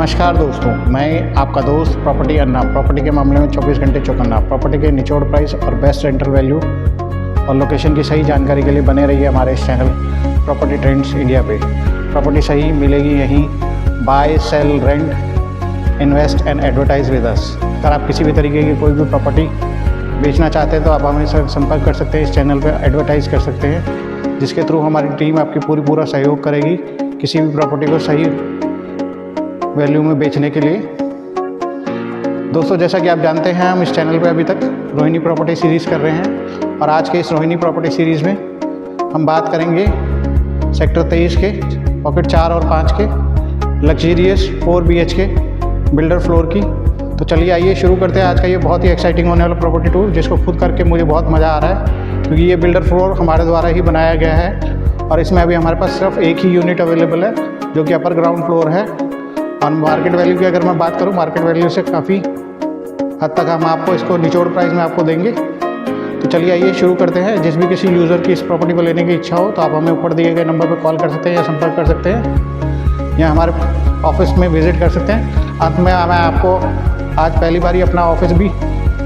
नमस्कार दोस्तों, मैं आपका दोस्त प्रॉपर्टी अन्ना। प्रॉपर्टी के मामले में 24 घंटे चौकन्ना। प्रॉपर्टी के निचोड़ प्राइस और बेस्ट रेंटल वैल्यू और लोकेशन की सही जानकारी के लिए बने रहिए हमारे इस चैनल प्रॉपर्टी ट्रेंड्स इंडिया पे। प्रॉपर्टी सही मिलेगी यहीं। Buy, sell, rent, invest and advertise with us. अगर आप किसी भी तरीके की कोई भी प्रॉपर्टी बेचना चाहते हैं तो आप हमें संपर्क कर सकते हैं। इस चैनल पर एडवर्टाइज कर सकते हैं, जिसके थ्रू हमारी टीम आपकी पूरा सहयोग करेगी किसी भी प्रॉपर्टी को सही वैल्यू में बेचने के लिए। दोस्तों, जैसा कि आप जानते हैं, हम इस चैनल पे अभी तक रोहिणी प्रॉपर्टी सीरीज़ कर रहे हैं और आज के इस रोहिणी प्रॉपर्टी सीरीज़ में हम बात करेंगे सेक्टर 23 के पॉकेट 4 और 5 के लग्जरियस 4 BHK बिल्डर फ्लोर की। तो चलिए आइए शुरू करते हैं आज का ये बहुत ही एक्साइटिंग होने वाला प्रॉपर्टी टूर, जिसको खुद करके मुझे बहुत मज़ा आ रहा है, क्योंकि ये बिल्डर फ्लोर हमारे द्वारा ही बनाया गया है और इसमें अभी हमारे पास सिर्फ एक ही यूनिट अवेलेबल है, जो कि अपर ग्राउंड फ्लोर है। और मार्केट वैल्यू की अगर मैं बात करूं, मार्केट वैल्यू से काफ़ी हद तक हम आपको इसको निचोड़ प्राइस में आपको देंगे। तो चलिए आइए शुरू करते हैं। जिस भी किसी यूज़र की इस प्रॉपर्टी को लेने की इच्छा हो तो आप हमें ऊपर दिए गए नंबर पर कॉल कर सकते हैं या संपर्क कर सकते हैं या हमारे ऑफिस में विज़िट कर सकते हैं। अंत में मैं आपको आज पहली बार ही अपना ऑफिस भी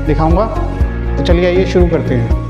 दिखाऊँगा। तो चलिए आइए शुरू करते हैं।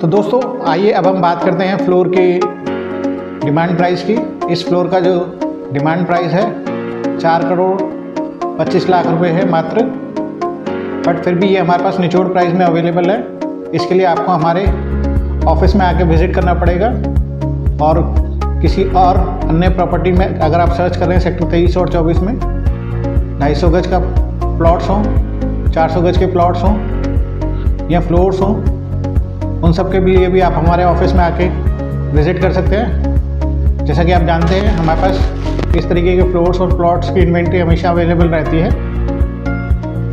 तो दोस्तों आइए अब हम बात करते हैं फ्लोर की डिमांड प्राइस की। इस फ्लोर का जो डिमांड प्राइस है 4,25,00,000 रुपये है मात्र, बट फिर भी ये हमारे पास निचोड़ प्राइस में अवेलेबल है। इसके लिए आपको हमारे ऑफिस में आके विज़िट करना पड़ेगा, और किसी और अन्य प्रॉपर्टी में अगर आप सर्च कर रहे हैं सेक्टर 23 और 24 में 250 गज का प्लॉट्स हों, 400 गज के प्लॉट्स हों या फ्लोर्स हों, उन सब के लिए भी आप हमारे ऑफिस में आके विज़िट कर सकते हैं। जैसा कि आप जानते हैं हमारे पास इस तरीके के फ्लोर्स और प्लॉट्स की इन्वेंट्री हमेशा अवेलेबल रहती है।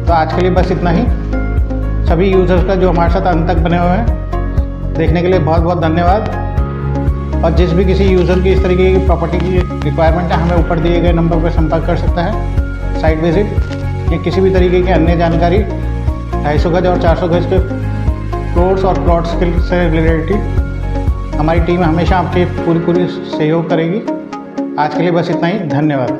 तो आज के लिए बस इतना ही। सभी यूज़र्स का जो हमारे साथ अंत तक बने हुए हैं देखने के लिए बहुत बहुत धन्यवाद। और जिस भी किसी यूज़र की इस तरीके की प्रॉपर्टी की रिक्वायरमेंट है, हमें ऊपर दिए गए नंबर पर संपर्क कर सकता है। साइट विज़िट या किसी भी तरीके की अन्य जानकारी 250 गज और 400 गज के फ्लोर्स और प्लॉट्स से रिलेटेड हमारी टीम हमेशा आपके पूरी सहयोग करेगी। आज के लिए बस इतना ही। धन्यवाद।